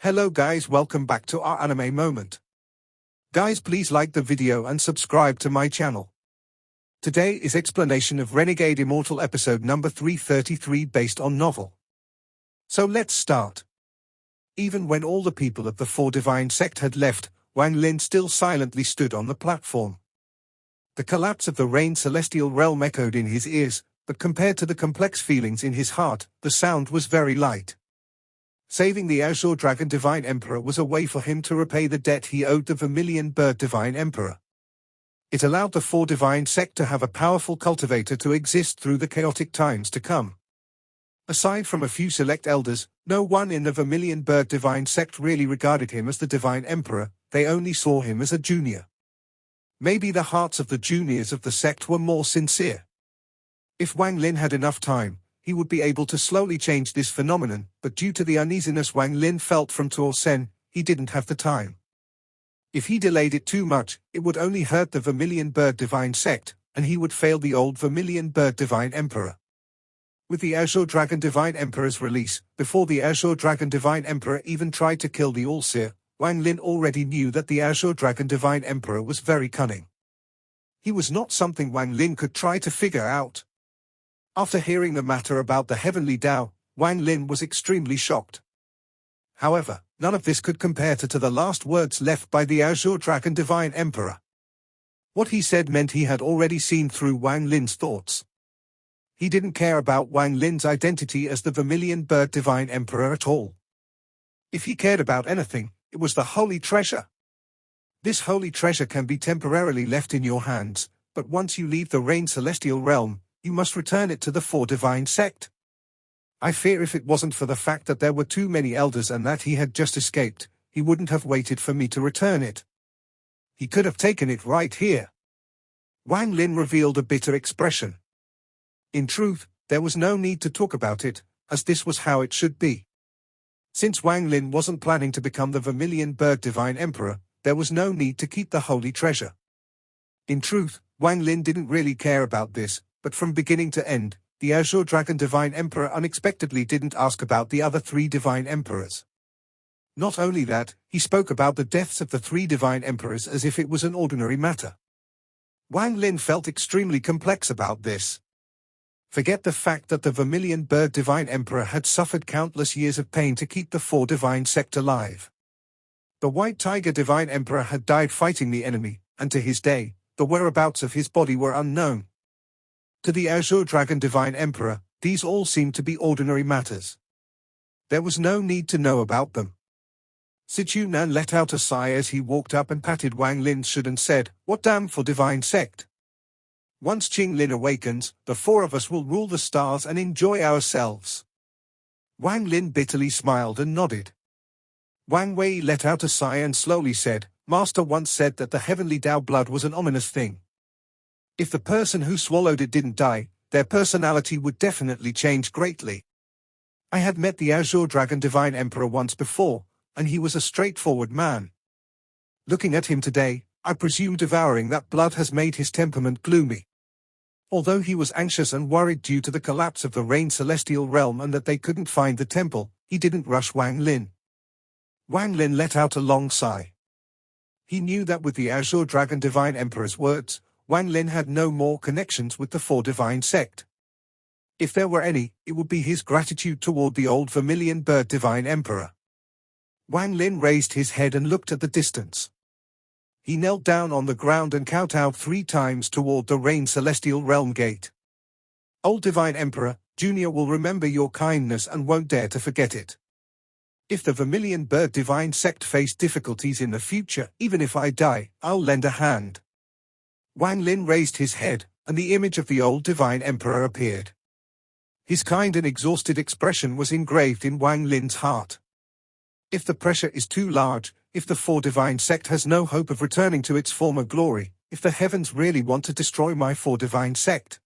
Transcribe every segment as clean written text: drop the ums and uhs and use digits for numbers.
Hello guys, welcome back to our anime moment. Guys, please like the video and subscribe to my channel. Today is explanation of Renegade Immortal episode number 333 based on novel. So let's start. Even when all the people of the Four Divine sect had left, Wang Lin still silently stood on the platform. The collapse of the Rain Celestial Realm echoed in his ears, but compared to the complex feelings in his heart, the sound was very light. Saving the Azure Dragon Divine Emperor was a way for him to repay the debt he owed the Vermilion Bird Divine Emperor. It allowed the Four Divine sect to have a powerful cultivator to exist through the chaotic times to come. Aside from a few select elders, no one in the Vermilion Bird Divine sect really regarded him as the Divine Emperor, they only saw him as a junior. Maybe the hearts of the juniors of the sect were more sincere. If Wang Lin had enough time, he would be able to slowly change this phenomenon, but due to the uneasiness Wang Lin felt from Tuo Sen, he didn't have the time. If he delayed it too much, it would only hurt the Vermilion Bird Divine sect, and he would fail the old Vermilion Bird Divine Emperor. With the Azure Dragon Divine Emperor's release, before the Azure Dragon Divine Emperor even tried to kill the All-Seer, Wang Lin already knew that the Azure Dragon Divine Emperor was very cunning. He was not something Wang Lin could try to figure out. After hearing the matter about the Heavenly Tao, Wang Lin was extremely shocked. However, none of this could compare to the last words left by the Azure Dragon Divine Emperor. What he said meant he had already seen through Wang Lin's thoughts. He didn't care about Wang Lin's identity as the Vermilion Bird Divine Emperor at all. If he cared about anything, it was the holy treasure. This holy treasure can be temporarily left in your hands, but once you leave the Rain Celestial Realm, you must return it to the Four Divine sect. I fear if it wasn't for the fact that there were too many elders and that he had just escaped, he wouldn't have waited for me to return it. He could have taken it right here. Wang Lin revealed a bitter expression. In truth, there was no need to talk about it, as this was how it should be. Since Wang Lin wasn't planning to become the Vermilion Bird Divine Emperor, there was no need to keep the holy treasure. In truth, Wang Lin didn't really care about this, but from beginning to end, the Azure Dragon Divine Emperor unexpectedly didn't ask about the other three Divine Emperors. Not only that, he spoke about the deaths of the three Divine Emperors as if it was an ordinary matter. Wang Lin felt extremely complex about this. Forget the fact that the Vermilion Bird Divine Emperor had suffered countless years of pain to keep the Four Divine sect alive. The White Tiger Divine Emperor had died fighting the enemy, and to his day, the whereabouts of his body were unknown. To the Azure Dragon Divine Emperor, these all seemed to be ordinary matters. There was no need to know about them. Sichu Nan let out a sigh as he walked up and patted Wang Lin's shoulder and said, "What damn for divine sect? Once Qing Lin awakens, the four of us will rule the stars and enjoy ourselves." Wang Lin bitterly smiled and nodded. Wang Wei let out a sigh and slowly said, "Master once said that the Heavenly Tao blood was an ominous thing. If the person who swallowed it didn't die, their personality would definitely change greatly. I had met the Azure Dragon Divine Emperor once before, and he was a straightforward man. Looking at him today, I presume devouring that blood has made his temperament gloomy." Although he was anxious and worried due to the collapse of the Rain Celestial Realm and that they couldn't find the temple, he didn't rush Wang Lin. Wang Lin let out a long sigh. He knew that with the Azure Dragon Divine Emperor's words, Wang Lin had no more connections with the Four Divine sect. If there were any, it would be his gratitude toward the old Vermilion Bird Divine Emperor. Wang Lin raised his head and looked at the distance. He knelt down on the ground and kowtowed 3 times toward the Rain Celestial Realm gate. "Old Divine Emperor, Junior will remember your kindness and won't dare to forget it. If the Vermilion Bird Divine sect face difficulties in the future, even if I die, I'll lend a hand." Wang Lin raised his head, and the image of the old Divine Emperor appeared. His kind and exhausted expression was engraved in Wang Lin's heart. If the pressure is too large, if the Four Divine sect has no hope of returning to its former glory, if the heavens really want to destroy my Four Divine sect,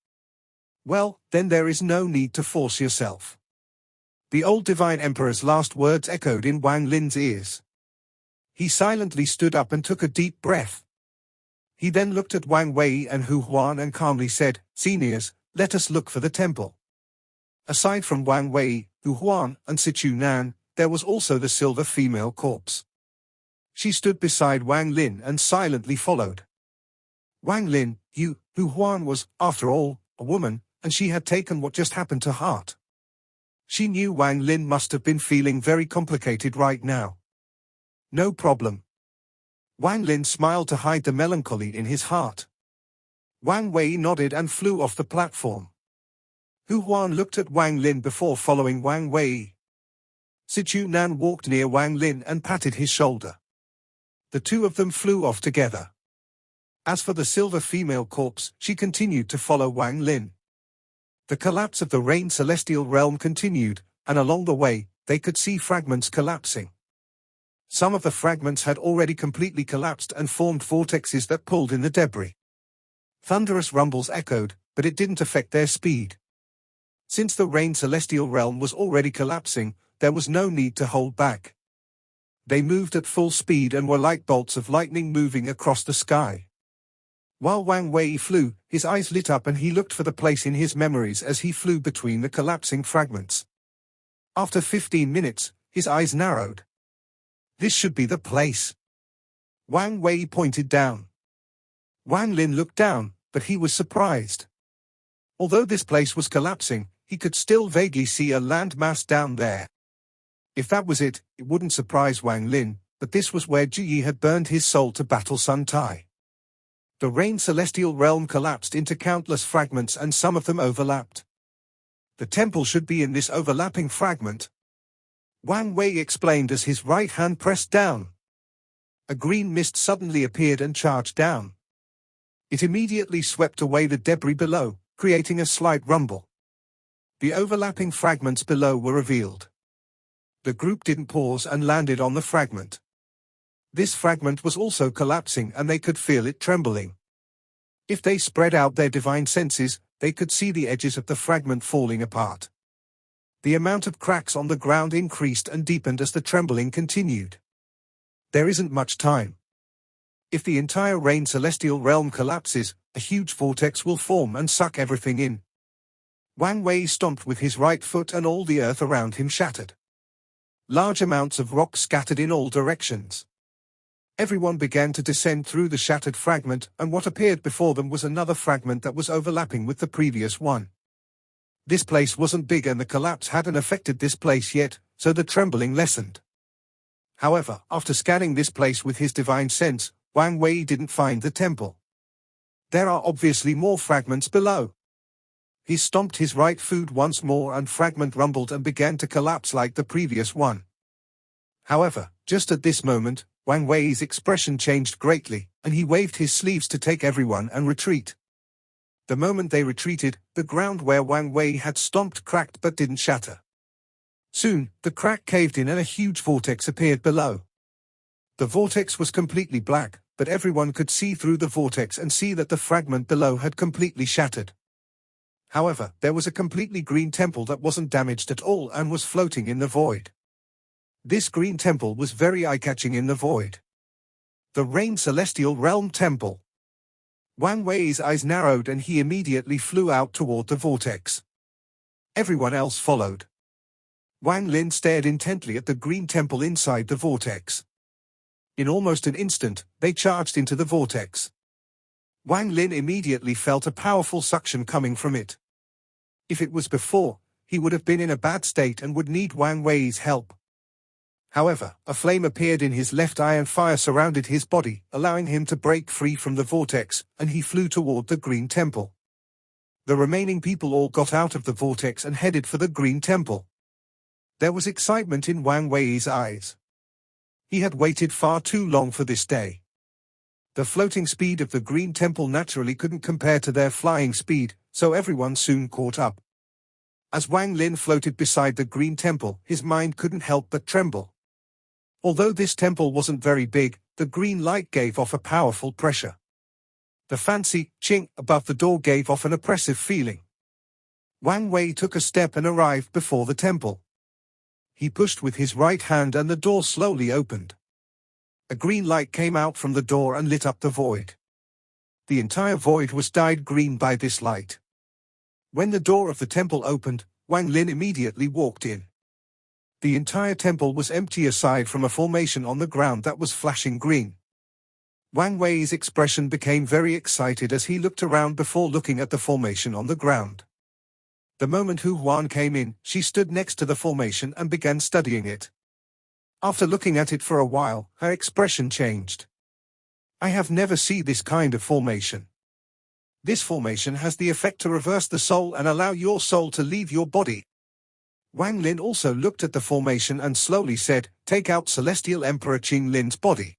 well, then there is no need to force yourself. The old Divine Emperor's last words echoed in Wang Lin's ears. He silently stood up and took a deep breath. He then looked at Wang Wei and Hu Huan and calmly said, "Seniors, let us look for the temple." Aside from Wang Wei, Hu Huan, and Sichu Nan, there was also the silver female corpse. She stood beside Wang Lin and silently followed. Wang Lin, Hu Huan was, after all, a woman, and she had taken what just happened to heart. She knew Wang Lin must have been feeling very complicated right now. No problem. Wang Lin smiled to hide the melancholy in his heart. Wang Wei nodded and flew off the platform. Hu Huan looked at Wang Lin before following Wang Wei. Sichu Nan walked near Wang Lin and patted his shoulder. The two of them flew off together. As for the silver female corpse, she continued to follow Wang Lin. The collapse of the Rain Celestial Realm continued, and along the way, they could see fragments collapsing. Some of the fragments had already completely collapsed and formed vortexes that pulled in the debris. Thunderous rumbles echoed, but it didn't affect their speed. Since the Rain Celestial Realm was already collapsing, there was no need to hold back. They moved at full speed and were like bolts of lightning moving across the sky. While Wang Wei flew, his eyes lit up and he looked for the place in his memories as he flew between the collapsing fragments. After 15 minutes, his eyes narrowed. This should be the place. Wang Wei pointed down. Wang Lin looked down, but he was surprised. Although this place was collapsing, he could still vaguely see a land mass down there. If that was it, it wouldn't surprise Wang Lin, but this was where Ji Yi had burned his soul to battle Sun Tai. The Rain Celestial Realm collapsed into countless fragments and some of them overlapped. The temple should be in this overlapping fragment. Wang Wei explained as his right hand pressed down. A green mist suddenly appeared and charged down. It immediately swept away the debris below, creating a slight rumble. The overlapping fragments below were revealed. The group didn't pause and landed on the fragment. This fragment was also collapsing and they could feel it trembling. If they spread out their divine senses, they could see the edges of the fragment falling apart. The amount of cracks on the ground increased and deepened as the trembling continued. There isn't much time. If the entire Rain Celestial Realm collapses, a huge vortex will form and suck everything in. Wang Wei stomped with his right foot and all the earth around him shattered. Large amounts of rock scattered in all directions. Everyone began to descend through the shattered fragment, and what appeared before them was another fragment that was overlapping with the previous one. This place wasn't big and the collapse hadn't affected this place yet, so the trembling lessened. However, after scanning this place with his divine sense, Wang Wei didn't find the temple. There are obviously more fragments below. He stomped his right foot once more and fragment rumbled and began to collapse like the previous one. However, just at this moment, Wang Wei's expression changed greatly, and he waved his sleeves to take everyone and retreat. The moment they retreated, the ground where Wang Wei had stomped cracked but didn't shatter. Soon, the crack caved in and a huge vortex appeared below. The vortex was completely black, but everyone could see through the vortex and see that the fragment below had completely shattered. However, there was a completely green temple that wasn't damaged at all and was floating in the void. This green temple was very eye-catching in the void. The Rain Celestial Realm Temple. Wang Wei's eyes narrowed and he immediately flew out toward the vortex. Everyone else followed. Wang Lin stared intently at the green temple inside the vortex. In almost an instant, they charged into the vortex. Wang Lin immediately felt a powerful suction coming from it. If it was before, he would have been in a bad state and would need Wang Wei's help. However, a flame appeared in his left eye and fire surrounded his body, allowing him to break free from the vortex, and he flew toward the green temple. The remaining people all got out of the vortex and headed for the green temple. There was excitement in Wang Wei's eyes. He had waited far too long for this day. The floating speed of the green temple naturally couldn't compare to their flying speed, so everyone soon caught up. As Wang Lin floated beside the green temple, his mind couldn't help but tremble. Although this temple wasn't very big, the green light gave off a powerful pressure. The fancy ching above the door gave off an oppressive feeling. Wang Wei took a step and arrived before the temple. He pushed with his right hand and the door slowly opened. A green light came out from the door and lit up the void. The entire void was dyed green by this light. When the door of the temple opened, Wang Lin immediately walked in. The entire temple was empty aside from a formation on the ground that was flashing green. Wang Wei's expression became very excited as he looked around before looking at the formation on the ground. The moment Hu Huan came in, she stood next to the formation and began studying it. After looking at it for a while, her expression changed. I have never seen this kind of formation. This formation has the effect to reverse the soul and allow your soul to leave your body. Wang Lin also looked at the formation and slowly said, "Take out Celestial Emperor Ching Lin's body."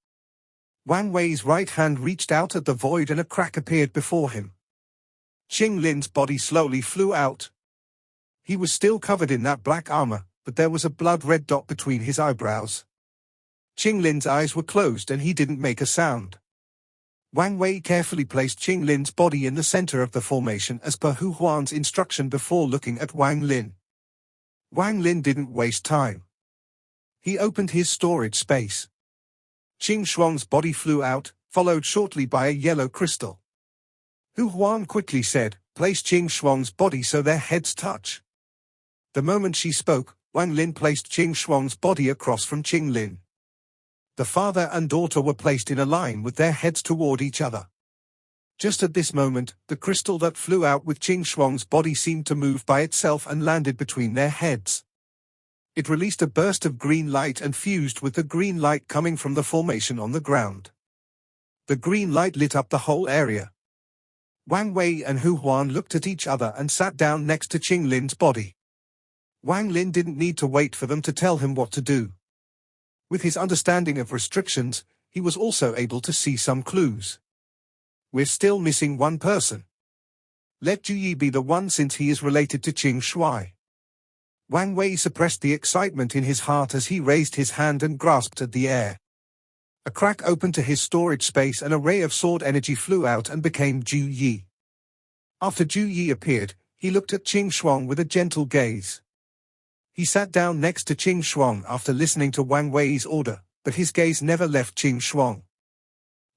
Wang Wei's right hand reached out at the void and a crack appeared before him. Ching Lin's body slowly flew out. He was still covered in that black armor, but there was a blood-red dot between his eyebrows. Ching Lin's eyes were closed and he didn't make a sound. Wang Wei carefully placed Ching Lin's body in the center of the formation as per Hu Huan's instruction before looking at Wang Lin. Wang Lin didn't waste time. He opened his storage space. Ching Shuang's body flew out, followed shortly by a yellow crystal. Hu Huan quickly said, "Place Ching Shuang's body so their heads touch." The moment she spoke, Wang Lin placed Ching Shuang's body across from Ching Lin. The father and daughter were placed in a line with their heads toward each other. Just at this moment, the crystal that flew out with Ching Shuang's body seemed to move by itself and landed between their heads. It released a burst of green light and fused with the green light coming from the formation on the ground. The green light lit up the whole area. Wang Wei and Hu Huan looked at each other and sat down next to Ching Lin's body. Wang Lin didn't need to wait for them to tell him what to do. With his understanding of restrictions, he was also able to see some clues. We're still missing one person. Let Ju Yi be the one since he is related to Ching Shuai. Wang Wei suppressed the excitement in his heart as he raised his hand and grasped at the air. A crack opened to his storage space and a ray of sword energy flew out and became Ju Yi. After Ju Yi appeared, he looked at Ching Shuang with a gentle gaze. He sat down next to Ching Shuang after listening to Wang Wei's order, but his gaze never left Ching Shuang.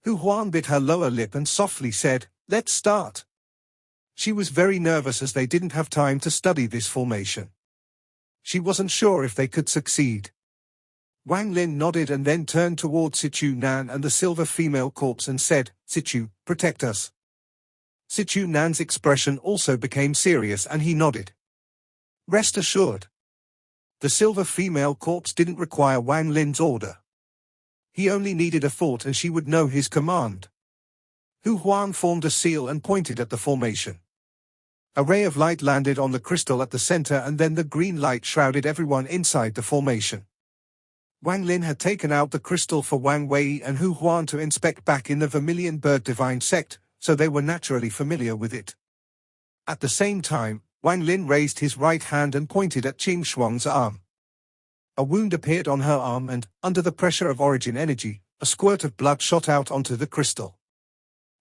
Hu Huan bit her lower lip and softly said, "Let's start." She was very nervous as they didn't have time to study this formation. She wasn't sure if they could succeed. Wang Lin nodded and then turned toward Sichu Nan and the silver female corpse and said, "Sichu, protect us." Sichu Nan's expression also became serious and he nodded. Rest assured. The silver female corpse didn't require Wang Lin's order. He only needed a thought and she would know his command. Hu Huan formed a seal and pointed at the formation. A ray of light landed on the crystal at the center and then the green light shrouded everyone inside the formation. Wang Lin had taken out the crystal for Wang Wei and Hu Huan to inspect back in the Vermilion Bird Divine sect, so they were naturally familiar with it. At the same time, Wang Lin raised his right hand and pointed at Ching Shuang's arm. A wound appeared on her arm and, under the pressure of origin energy, a squirt of blood shot out onto the crystal.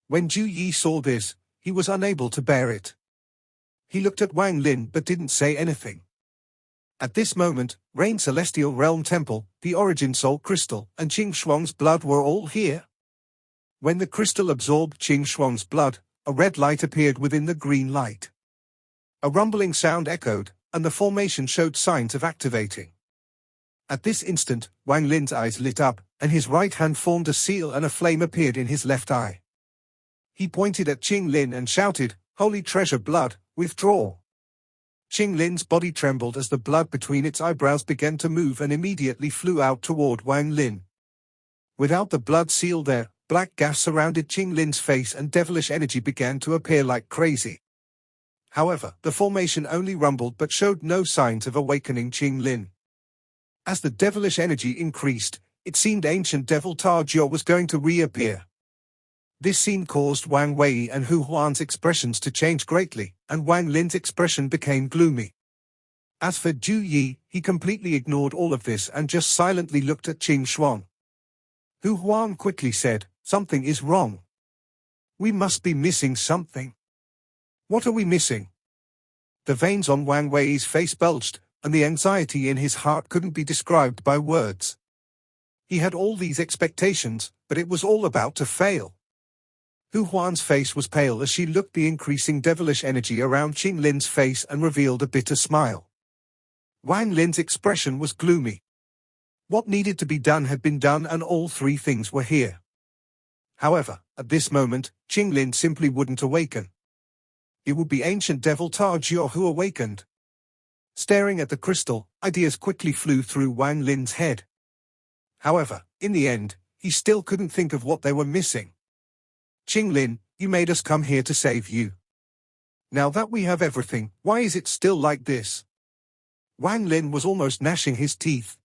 When Ju Yi saw this, he was unable to bear it. He looked at Wang Lin but didn't say anything. At this moment, Rain Celestial Realm Temple, the Origin Soul Crystal, and Ching Shuang's blood were all here. When the crystal absorbed Ching Shuang's blood, a red light appeared within the green light. A rumbling sound echoed, and the formation showed signs of activating. At this instant, Wang Lin's eyes lit up, and his right hand formed a seal and a flame appeared in his left eye. He pointed at Ching Lin and shouted, "Holy treasure blood, withdraw." Ching Lin's body trembled as the blood between its eyebrows began to move and immediately flew out toward Wang Lin. Without the blood seal there, black gas surrounded Ching Lin's face and devilish energy began to appear like crazy. However, the formation only rumbled but showed no signs of awakening Ching Lin. As the devilish energy increased, it seemed ancient devil Ta Jiao was going to reappear. This scene caused Wang Wei and Hu Huan's expressions to change greatly, and Wang Lin's expression became gloomy. As for Ju Yi, he completely ignored all of this and just silently looked at Ching Shuang. Hu Huan quickly said, "Something is wrong. We must be missing something." "What are we missing?" The veins on Wang Wei's face bulged, and the anxiety in his heart couldn't be described by words. He had all these expectations, but it was all about to fail. Hu Huan's face was pale as she looked the increasing devilish energy around Ching Lin's face and revealed a bitter smile. Wang Lin's expression was gloomy. What needed to be done had been done, and all three things were here. However, at this moment, Ching Lin simply wouldn't awaken. It would be ancient devil Ta Jiao who awakened. Staring at the crystal, ideas quickly flew through Wang Lin's head. However, in the end, he still couldn't think of what they were missing. Ching Lin, you made us come here to save you. Now that we have everything, why is it still like this? Wang Lin was almost gnashing his teeth.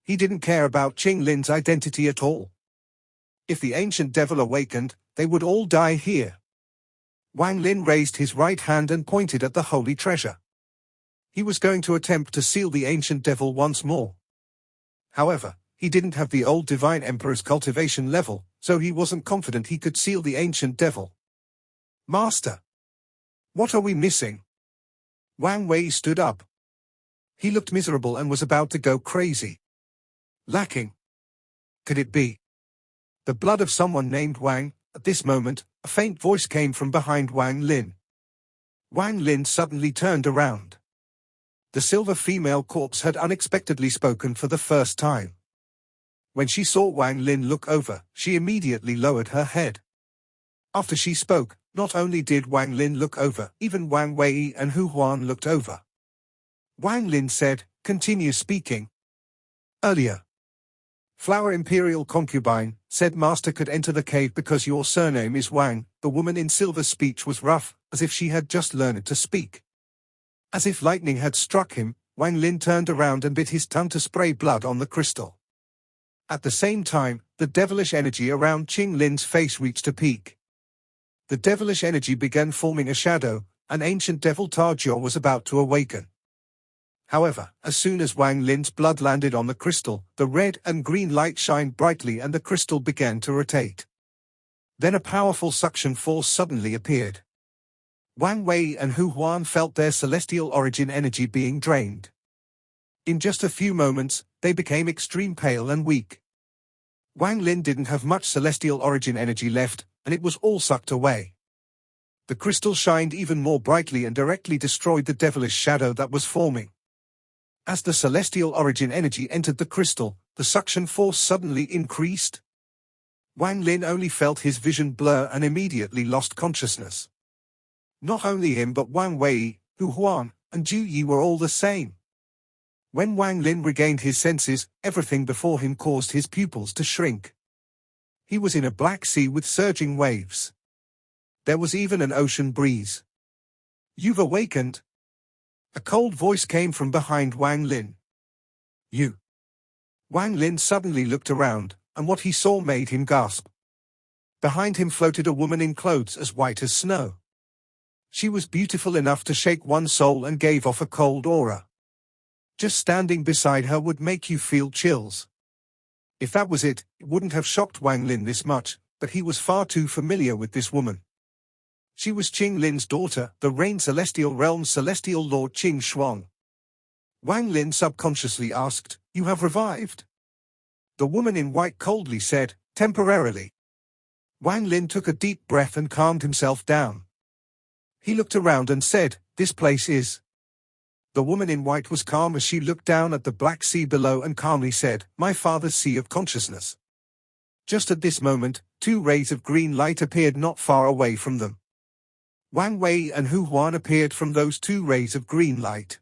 He didn't care about Ching Lin's identity at all. If the ancient devil awakened, they would all die here. Wang Lin raised his right hand and pointed at the holy treasure. He was going to attempt to seal the ancient devil once more. However, he didn't have the old divine emperor's cultivation level, so he wasn't confident he could seal the ancient devil. Master! What are we missing? Wang Wei stood up. He looked miserable and was about to go crazy. Lacking. Could it be the blood of someone named Wang? At this moment, a faint voice came from behind Wang Lin. Wang Lin suddenly turned around. The silver female corpse had unexpectedly spoken for the first time. When she saw Wang Lin look over, she immediately lowered her head. After she spoke, not only did Wang Lin look over, even Wang Wei and Hu Huan looked over. Wang Lin said, "Continue speaking." Earlier, Flower Imperial Concubine said Master could enter the cave because your surname is Wang. The woman in silver's speech was rough, as if she had just learned to speak. As if lightning had struck him, Wang Lin turned around and bit his tongue to spray blood on the crystal. At the same time, the devilish energy around Ching Lin's face reached a peak. The devilish energy began forming a shadow. An ancient devil Ta Jiao was about to awaken. However, as soon as Wang Lin's blood landed on the crystal, the red and green light shined brightly and the crystal began to rotate. Then a powerful suction force suddenly appeared. Wang Wei and Hu Huan felt their celestial origin energy being drained. In just a few moments, they became extreme pale and weak. Wang Lin didn't have much celestial origin energy left, and it was all sucked away. The crystal shined even more brightly and directly destroyed the devilish shadow that was forming. As the celestial origin energy entered the crystal, the suction force suddenly increased. Wang Lin only felt his vision blur and immediately lost consciousness. Not only him but Wang Wei, Hu Huan, and Zhu Yi were all the same. When Wang Lin regained his senses, everything before him caused his pupils to shrink. He was in a black sea with surging waves. There was even an ocean breeze. "You've awakened." A cold voice came from behind Wang Lin. "You." Wang Lin suddenly looked around, and what he saw made him gasp. Behind him floated a woman in clothes as white as snow. She was beautiful enough to shake one's soul and gave off a cold aura. Just standing beside her would make you feel chills. If that was it, it wouldn't have shocked Wang Lin this much, but he was far too familiar with this woman. She was Ching Lin's daughter, the Rain Celestial Realm's Celestial Lord Ching Shuang. Wang Lin subconsciously asked, "You have revived?" The woman in white coldly said, "Temporarily." Wang Lin took a deep breath and calmed himself down. He looked around and said, "This place is..." The woman in white was calm as she looked down at the black sea below and calmly said, "My father's sea of consciousness." Just at this moment, two rays of green light appeared not far away from them. Wang Wei and Hu Huan appeared from those two rays of green light.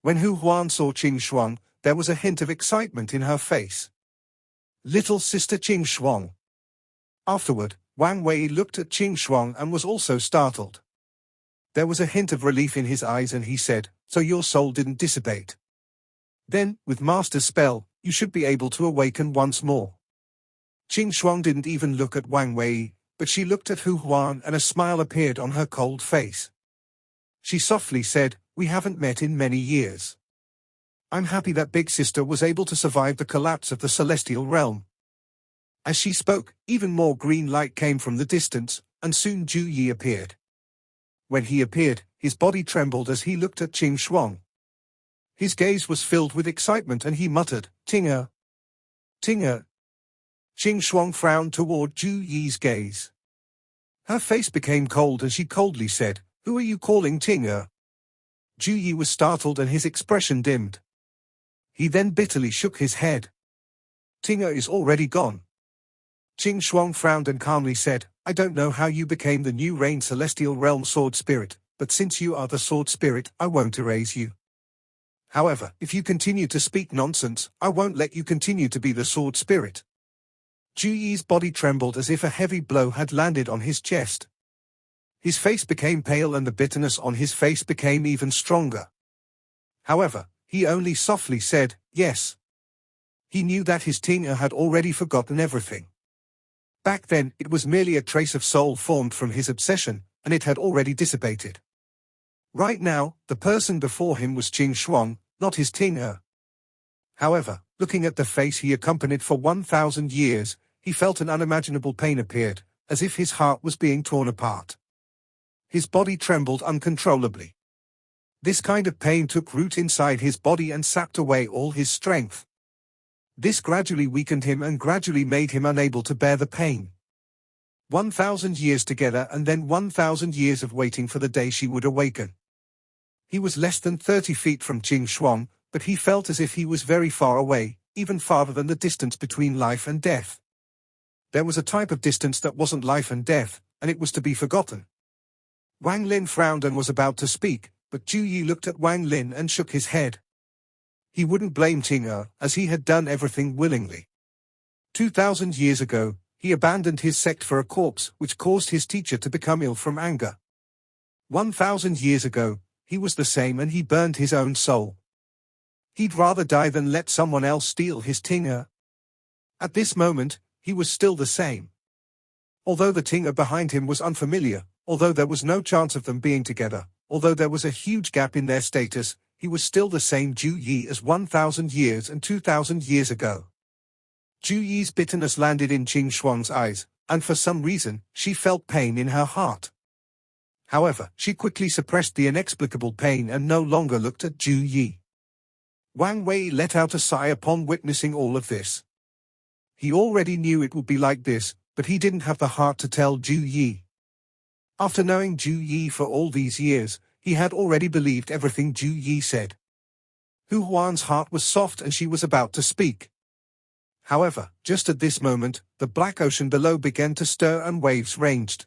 When Hu Huan saw Ching Shuang, there was a hint of excitement in her face. "Little sister Ching Shuang." Afterward, Wang Wei looked at Ching Shuang and was also startled. There was a hint of relief in his eyes and he said, "So your soul didn't dissipate. Then, with Master's spell, you should be able to awaken once more." Ching Shuang didn't even look at Wang Wei, but she looked at Hu Huan and a smile appeared on her cold face. She softly said, "We haven't met in many years. I'm happy that Big Sister was able to survive the collapse of the celestial realm." As she spoke, even more green light came from the distance, and soon Zhu Yi appeared. When he appeared, his body trembled as he looked at Ching Shuang. His gaze was filled with excitement and he muttered, "Tinger. Tinger." Ching Shuang frowned toward Zhu Yi's gaze. Her face became cold and she coldly said, "Who are you calling Tinger?" Zhu Yi was startled and his expression dimmed. He then bitterly shook his head. Ting is already gone. Ching Shuang frowned and calmly said, I don't know how you became the new Rain Celestial Realm Sword Spirit, but since you are the Sword Spirit, I won't erase you. However, if you continue to speak nonsense, I won't let you continue to be the Sword Spirit. Zhu Yi's body trembled as if a heavy blow had landed on his chest. His face became pale and the bitterness on his face became even stronger. However, he only softly said, yes. He knew that his Ting had already forgotten everything. Back then, it was merely a trace of soul formed from his obsession, and it had already dissipated. Right now, the person before him was Ching Shuang, not his Ting. However, looking at the face he accompanied for 1,000 years, he felt an unimaginable pain appeared, as if his heart was being torn apart. His body trembled uncontrollably. This kind of pain took root inside his body and sapped away all his strength. This gradually weakened him and gradually made him unable to bear the pain. 1,000 years together and then 1,000 years of waiting for the day she would awaken. He was less than 30 feet from Ching Shuang, but he felt as if he was very far away, even farther than the distance between life and death. There was a type of distance that wasn't life and death, and it was to be forgotten. Wang Lin frowned and was about to speak, but Zhu Yi looked at Wang Lin and shook his head. He wouldn't blame Ting, as he had done everything willingly. 2,000 years ago, he abandoned his sect for a corpse, which caused his teacher to become ill from anger. 1,000 years ago, he was the same and he burned his own soul. He'd rather die than let someone else steal his Ting. At this moment, he was still the same. Although the Ting behind him was unfamiliar, although there was no chance of them being together, although there was a huge gap in their status, he was still the same Zhu Yi as 1,000 years and 2,000 years ago. Zhu Yi's bitterness landed in Ching Shuang's eyes, and for some reason, she felt pain in her heart. However, she quickly suppressed the inexplicable pain and no longer looked at Zhu Yi. Wang Wei let out a sigh upon witnessing all of this. He already knew it would be like this, but he didn't have the heart to tell Zhu Yi. After knowing Zhu Yi for all these years, he had already believed everything Zhu Yi said. Hu Huan's heart was soft and she was about to speak. However, just at this moment, the black ocean below began to stir and waves raged.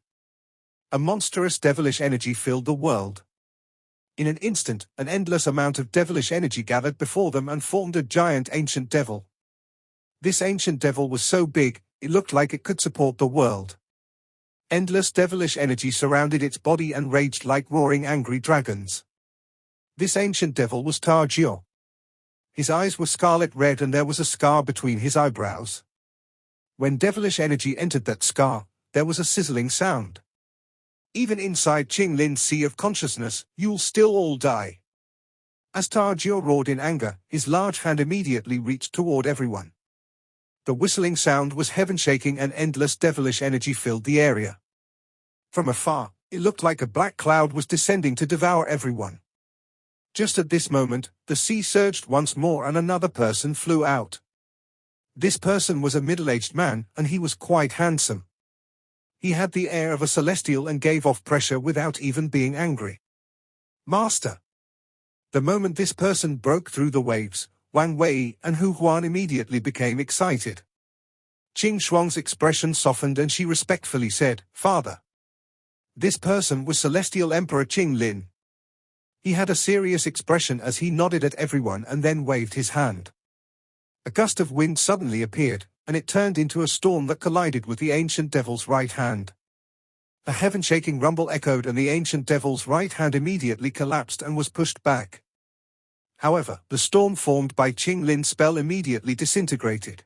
A monstrous devilish energy filled the world. In an instant, an endless amount of devilish energy gathered before them and formed a giant ancient devil. This ancient devil was so big, it looked like it could support the world. Endless devilish energy surrounded its body and raged like roaring angry dragons. This ancient devil was Ta Jiao. His eyes were scarlet red and there was a scar between his eyebrows. When devilish energy entered that scar, there was a sizzling sound. Even inside Qing Lin's sea of consciousness, you'll still all die. As Ta Jiao roared in anger, his large hand immediately reached toward everyone. The whistling sound was heaven-shaking and endless devilish energy filled the area. From afar, it looked like a black cloud was descending to devour everyone. Just at this moment, the sea surged once more and another person flew out. This person was a middle-aged man, and he was quite handsome. He had the air of a celestial and gave off pressure without even being angry. Master! The moment this person broke through the waves, Wang Wei and Hu Huan immediately became excited. Ching Shuang's expression softened and she respectfully said, Father. This person was Celestial Emperor Qing Lin. He had a serious expression as he nodded at everyone and then waved his hand. A gust of wind suddenly appeared, and it turned into a storm that collided with the ancient devil's right hand. A heaven-shaking rumble echoed and the ancient devil's right hand immediately collapsed and was pushed back. However, the storm formed by Qing Lin's spell immediately disintegrated.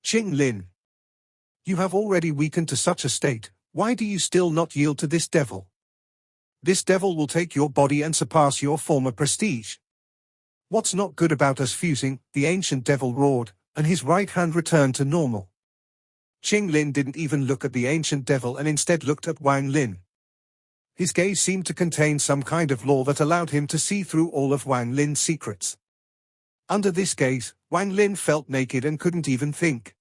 Qing Lin, you have already weakened to such a state, why do you still not yield to this devil? This devil will take your body and surpass your former prestige. What's not good about us fusing? The ancient devil roared, and his right hand returned to normal. Qing Lin didn't even look at the ancient devil and instead looked at Wang Lin. His gaze seemed to contain some kind of law that allowed him to see through all of Wang Lin's secrets. Under this gaze, Wang Lin felt naked and couldn't even think.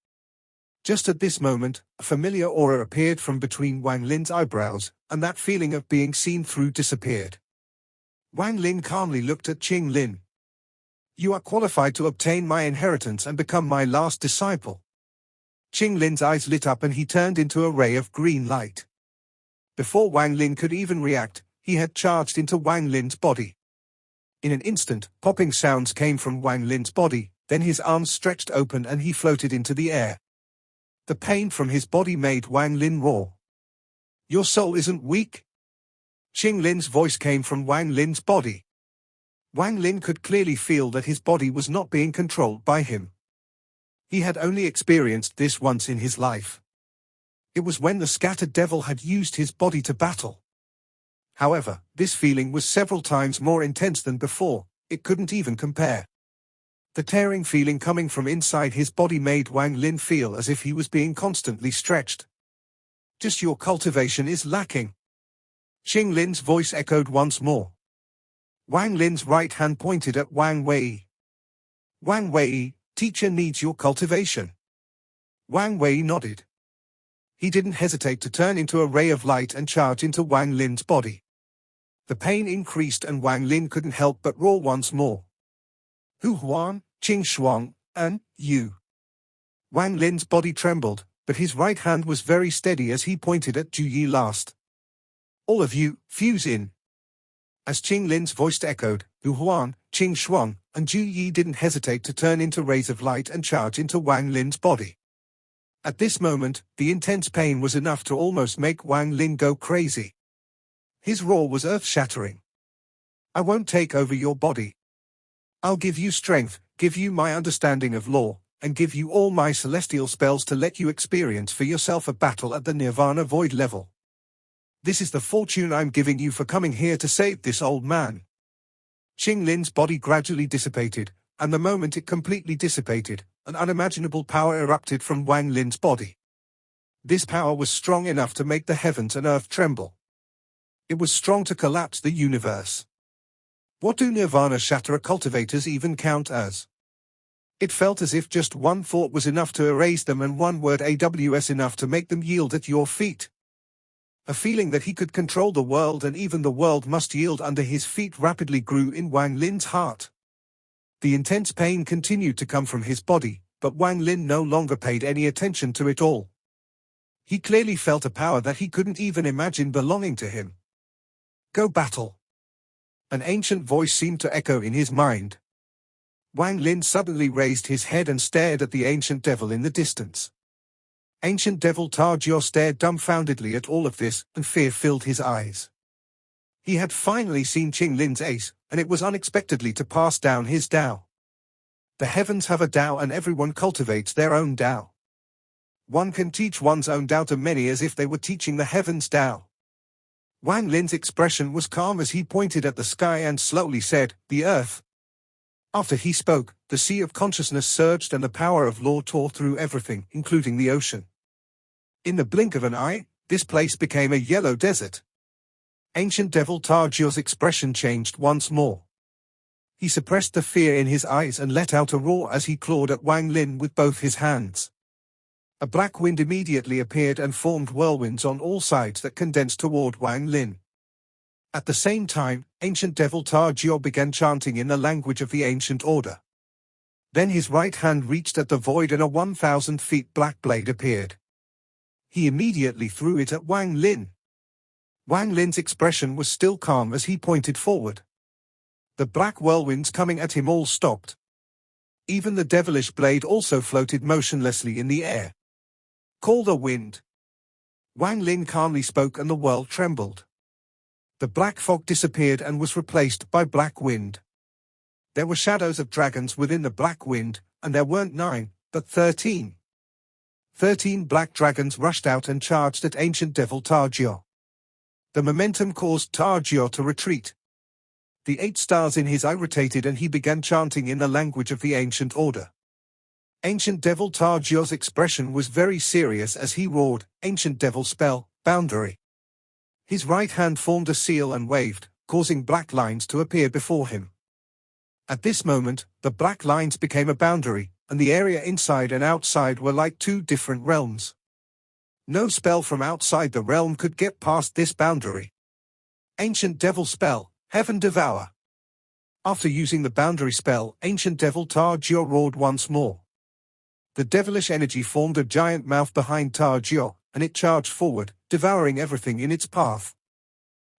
Just at this moment, a familiar aura appeared from between Wang Lin's eyebrows, and that feeling of being seen through disappeared. Wang Lin calmly looked at Ching Lin. You are qualified to obtain my inheritance and become my last disciple. Ching Lin's eyes lit up and he turned into a ray of green light. Before Wang Lin could even react, he had charged into Wang Lin's body. In an instant, popping sounds came from Wang Lin's body, then his arms stretched open and he floated into the air. The pain from his body made Wang Lin roar. Your soul isn't weak? Ching Lin's voice came from Wang Lin's body. Wang Lin could clearly feel that his body was not being controlled by him. He had only experienced this once in his life. It was when the scattered devil had used his body to battle. However, this feeling was several times more intense than before, it couldn't even compare. The tearing feeling coming from inside his body made Wang Lin feel as if he was being constantly stretched. Just your cultivation is lacking. Ching Lin's voice echoed once more. Wang Lin's right hand pointed at Wang Wei. Wang Wei, teacher needs your cultivation. Wang Wei nodded. He didn't hesitate to turn into a ray of light and charge into Wang Lin's body. The pain increased and Wang Lin couldn't help but roar once more. Hu Huan, Ching Shuang, and you. Wang Lin's body trembled, but his right hand was very steady as he pointed at Ju Yi last. All of you, fuse in. As Ching Lin's voice echoed, Hu Huan, Ching Shuang, and Ju Yi didn't hesitate to turn into rays of light and charge into Wang Lin's body. At this moment, the intense pain was enough to almost make Wang Lin go crazy. His roar was earth-shattering. I won't take over your body. I'll give you strength, give you my understanding of law, and give you all my celestial spells to let you experience for yourself a battle at the Nirvana Void level. This is the fortune I'm giving you for coming here to save this old man. Ching Lin's body gradually dissipated, and the moment it completely dissipated, an unimaginable power erupted from Wang Lin's body. This power was strong enough to make the heavens and earth tremble. It was strong to collapse the universe. What do Nirvana Shatterer cultivators even count as? It felt as if just one thought was enough to erase them and one word AWS enough to make them yield at your feet. A feeling that he could control the world and even the world must yield under his feet rapidly grew in Wang Lin's heart. The intense pain continued to come from his body, but Wang Lin no longer paid any attention to it all. He clearly felt a power that he couldn't even imagine belonging to him. Go battle. An ancient voice seemed to echo in his mind. Wang Lin suddenly raised his head and stared at the ancient devil in the distance. Ancient devil Tarjio stared dumbfoundedly at all of this, and fear filled his eyes. He had finally seen Ching Lin's ace, and it was unexpectedly to pass down his Tao. The heavens have a Tao and everyone cultivates their own Tao. One can teach one's own Tao to many as if they were teaching the heavens Tao. Wang Lin's expression was calm as he pointed at the sky and slowly said, the earth. After he spoke, the sea of consciousness surged and the power of law tore through everything, including the ocean. In the blink of an eye, this place became a yellow desert. Ancient devil Tarjio's expression changed once more. He suppressed the fear in his eyes and let out a roar as he clawed at Wang Lin with both his hands. A black wind immediately appeared and formed whirlwinds on all sides that condensed toward Wang Lin. At the same time, ancient devil Tarjio began chanting in the language of the ancient order. Then his right hand reached at the void and a 1,000 feet black blade appeared. He immediately threw it at Wang Lin. Wang Lin's expression was still calm as he pointed forward. The black whirlwinds coming at him all stopped. Even the devilish blade also floated motionlessly in the air. Call the wind. Wang Lin calmly spoke and the world trembled. The black fog disappeared and was replaced by black wind. There were shadows of dragons within the black wind, and there weren't 9, but 13. 13 black dragons rushed out and charged at ancient devil Tarjio. The momentum caused Tarjio to retreat. The 8 stars in his eye rotated and he began chanting in the language of the ancient order. Ancient devil Tarjio's expression was very serious as he roared, Ancient devil spell, boundary. His right hand formed a seal and waved, causing black lines to appear before him. At this moment, the black lines became a boundary, and the area inside and outside were like 2 different realms. No spell from outside the realm could get past this boundary. Ancient devil spell, Heaven Devour. After using the boundary spell, ancient devil Ta Jiao roared once more. The devilish energy formed a giant mouth behind Ta Jiao, and it charged forward, devouring everything in its path.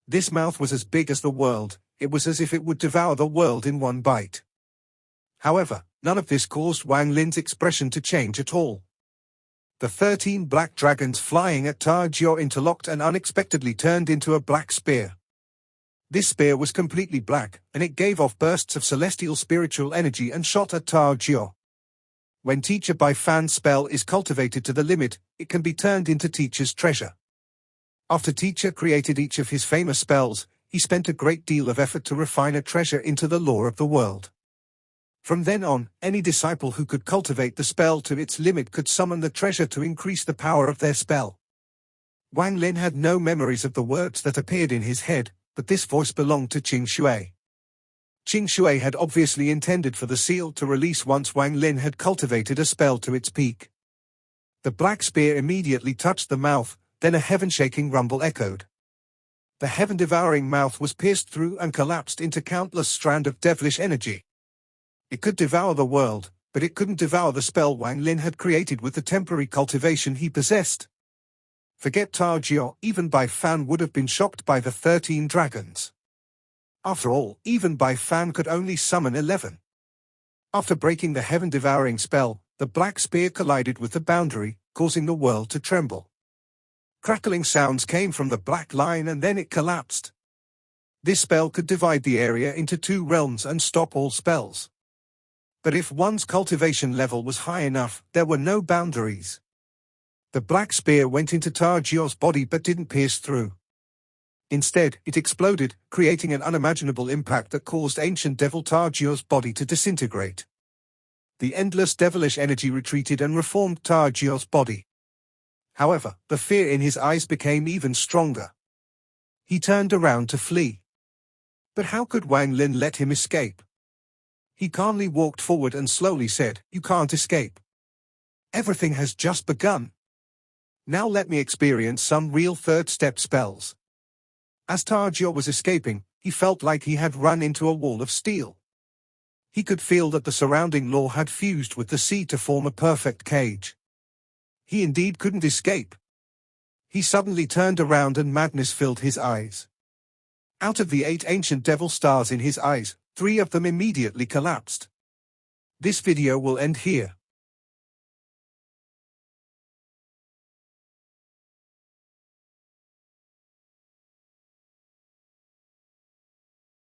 This mouth was as big as the world. It was as if it would devour the world in one bite. However, none of this caused Wang Lin's expression to change at all. The 13 black dragons flying at Ta Jiao interlocked and unexpectedly turned into a black spear. This spear was completely black, and it gave off bursts of celestial spiritual energy and shot at Ta Jiao. When Teacher by Fan's spell is cultivated to the limit, it can be turned into Teacher's treasure. After Teacher created each of his famous spells, he spent a great deal of effort to refine a treasure into the lore of the world. From then on, any disciple who could cultivate the spell to its limit could summon the treasure to increase the power of their spell. Wang Lin had no memories of the words that appeared in his head, but this voice belonged to Ching Shuang. Ching Shuang had obviously intended for the seal to release once Wang Lin had cultivated a spell to its peak. The black spear immediately touched the mouth, then a heaven-shaking rumble echoed. The heaven-devouring mouth was pierced through and collapsed into countless strands of devilish energy. It could devour the world, but it couldn't devour the spell Wang Lin had created with the temporary cultivation he possessed. Forget Ta Jiao, even Bai Fan would have been shocked by the 13 dragons. After all, even Bai Fan could only summon 11. After breaking the heaven-devouring spell, the black spear collided with the boundary, causing the world to tremble. Crackling sounds came from the black line and then it collapsed. This spell could divide the area into 2 realms and stop all spells. But if one's cultivation level was high enough, there were no boundaries. The black spear went into Ta Jiao's body but didn't pierce through. Instead, it exploded, creating an unimaginable impact that caused ancient devil Ta Jiao's body to disintegrate. The endless devilish energy retreated and reformed Ta Jiao's body. However, the fear in his eyes became even stronger. He turned around to flee. But how could Wang Lin let him escape? He calmly walked forward and slowly said, "You can't escape. Everything has just begun. Now let me experience some real third-step spells." As Ta Jiao was escaping, he felt like he had run into a wall of steel. He could feel that the surrounding law had fused with the sea to form a perfect cage. He indeed couldn't escape. He suddenly turned around and madness filled his eyes. Out of the 8 ancient devil stars in his eyes, 3 of them immediately collapsed. This video will end here.